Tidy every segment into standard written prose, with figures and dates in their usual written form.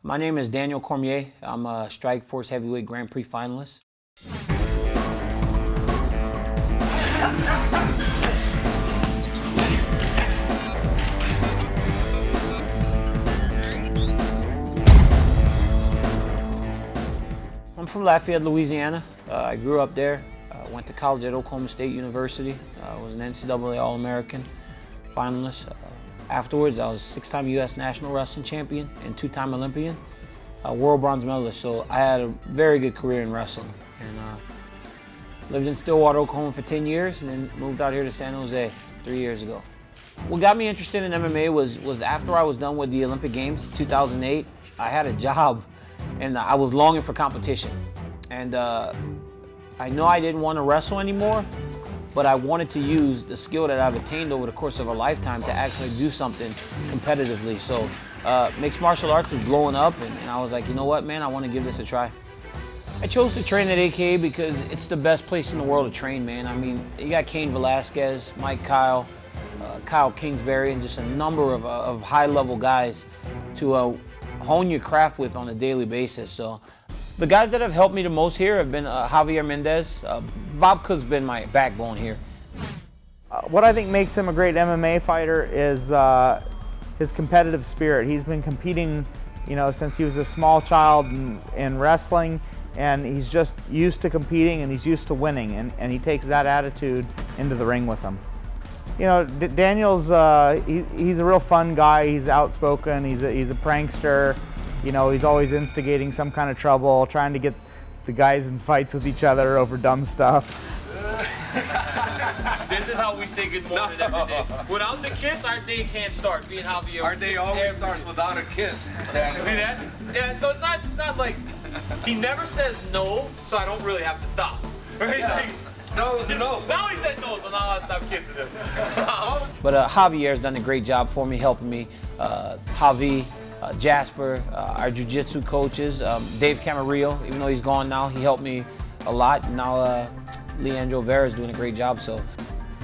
My name is Daniel Cormier. I'm a Strikeforce heavyweight Grand Prix finalist. I'm from Lafayette, Louisiana. I grew up there. Went to college at Oklahoma State University. Was an NCAA All-American finalist. Afterwards, I was a 6-time U.S. National Wrestling Champion and 2-time Olympian, world bronze medalist. So I had a very good career in wrestling. And lived in Stillwater, Oklahoma for 10 years and then moved out here to San Jose 3 years ago. What got me interested in MMA was after I was done with the Olympic Games, 2008, I had a job and I was longing for competition. And I know I didn't want to wrestle anymore, but I wanted to use the skill that I've attained over the course of a lifetime to actually do something competitively. So mixed martial arts was blowing up and I was like, you know what, man, I want to give this a try. I chose to train at AKA because it's the best place in the world to train, man. I mean, you got Cain Velasquez, Mike Kyle, Kyle Kingsbury, and just a number of high-level guys to hone your craft with on a daily basis. So the guys that have helped me the most here have been Javier Mendez. Bob Cook's been my backbone here. What I think makes him a great MMA fighter is his competitive spirit. He's been competing, since he was a small child in wrestling, and he's just used to competing and he's used to winning, and he takes that attitude into the ring with him. Daniel's he's a real fun guy. He's outspoken. He's a prankster. He's always instigating some kind of trouble, trying to get the guys in fights with each other over dumb stuff. This is how we say good morning every day. Without the kiss, our day can't start. Being Javier, our day always starts without a kiss. See that? Yeah. So it's not like he never says no, so I don't really have to stop. Right? Yeah. Like, no is a no. Now he said no, so now I'll stop kissing him. But Javier's done a great job for me, helping me. Javi, Jasper, our jiu-jitsu coaches, Dave Camarillo, even though he's gone now, he helped me a lot. And now Leandro Vera's doing a great job. So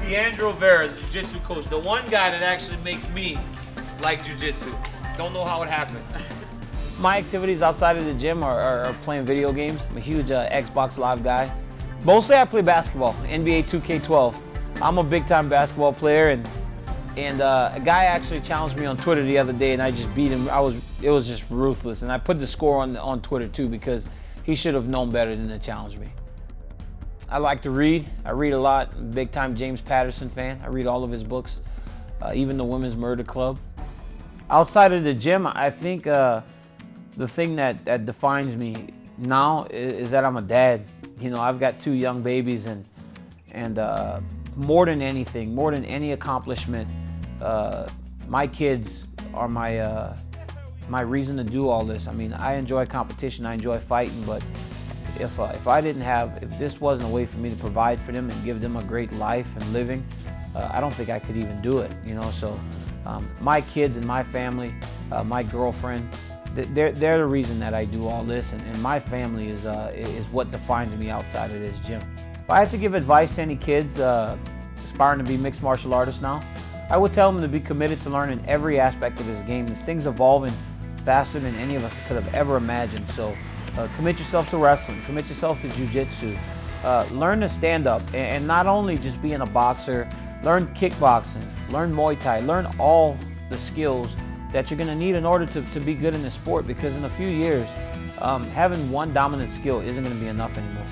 Leandro Vera, the jiu-jitsu coach, the one guy that actually makes me like jiu-jitsu. Don't know how it happened. My activities outside of the gym are playing video games. I'm a huge Xbox Live guy. Mostly I play basketball, NBA 2K12. I'm a big-time basketball player, and a guy actually challenged me on Twitter the other day, and I just beat him. It was just ruthless, and I put the score on Twitter too because he should have known better than to challenge me. I like to read. I read a lot. I'm a big-time James Patterson fan. I read all of his books, even the Women's Murder Club. Outside of the gym, I think the thing that defines me now is that I'm a dad. I've got 2 young babies, and more than anything, more than any accomplishment, my kids are my reason to do all this. I mean, I enjoy competition, I enjoy fighting, but if this wasn't a way for me to provide for them and give them a great life and living, I don't think I could even do it. So my kids and my family, my girlfriend, they're the reason that I do all this, and my family is what defines me outside of this gym. If I had to give advice to any kids aspiring to be mixed martial artists now, I would tell them to be committed to learning every aspect of this game. This thing's evolving faster than any of us could have ever imagined. So commit yourself to wrestling, commit yourself to jiu-jitsu, learn to stand up, and not only just being a boxer, learn kickboxing, learn Muay Thai, learn all the skills that you're going to need in order to be good in the sport, because in a few years, having one dominant skill isn't going to be enough anymore.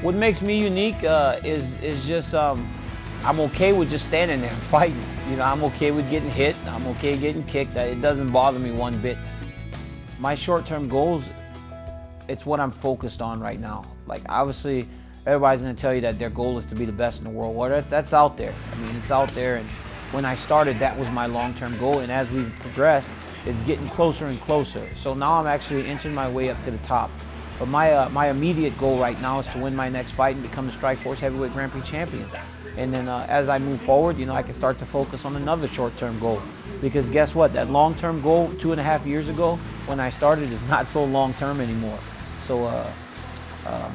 What makes me unique is just I'm okay with just standing there and fighting. I'm okay with getting hit. I'm okay getting kicked. It doesn't bother me one bit. My short-term goals, it's what I'm focused on right now. Like, obviously, everybody's going to tell you that their goal is to be the best in the world. Well, that's out there. I mean, it's out there. And when I started, that was my long-term goal. And as we've progressed, it's getting closer and closer. So now I'm actually inching my way up to the top. But my immediate goal right now is to win my next fight and become the Strikeforce Heavyweight Grand Prix champion. And then as I move forward, I can start to focus on another short-term goal. Because guess what? That long-term goal 2.5 years ago when I started is not so long-term anymore. So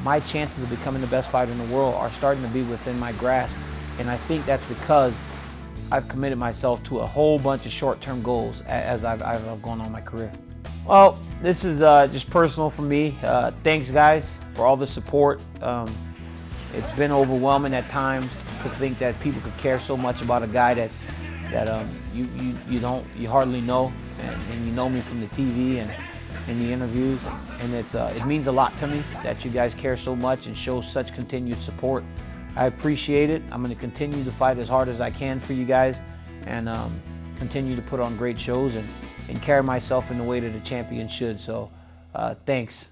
my chances of becoming the best fighter in the world are starting to be within my grasp. And I think that's because I've committed myself to a whole bunch of short-term goals as I've gone on my career. Well, this is just personal for me. Thanks, guys, for all the support. It's been overwhelming at times to think that people could care so much about a guy that you hardly know, and you know me from the TV and in the interviews, and it means a lot to me that you guys care so much and show such continued support. I appreciate it. I'm going to continue to fight as hard as I can for you guys, and continue to put on great shows and carry myself in the way that a champion should. So thanks.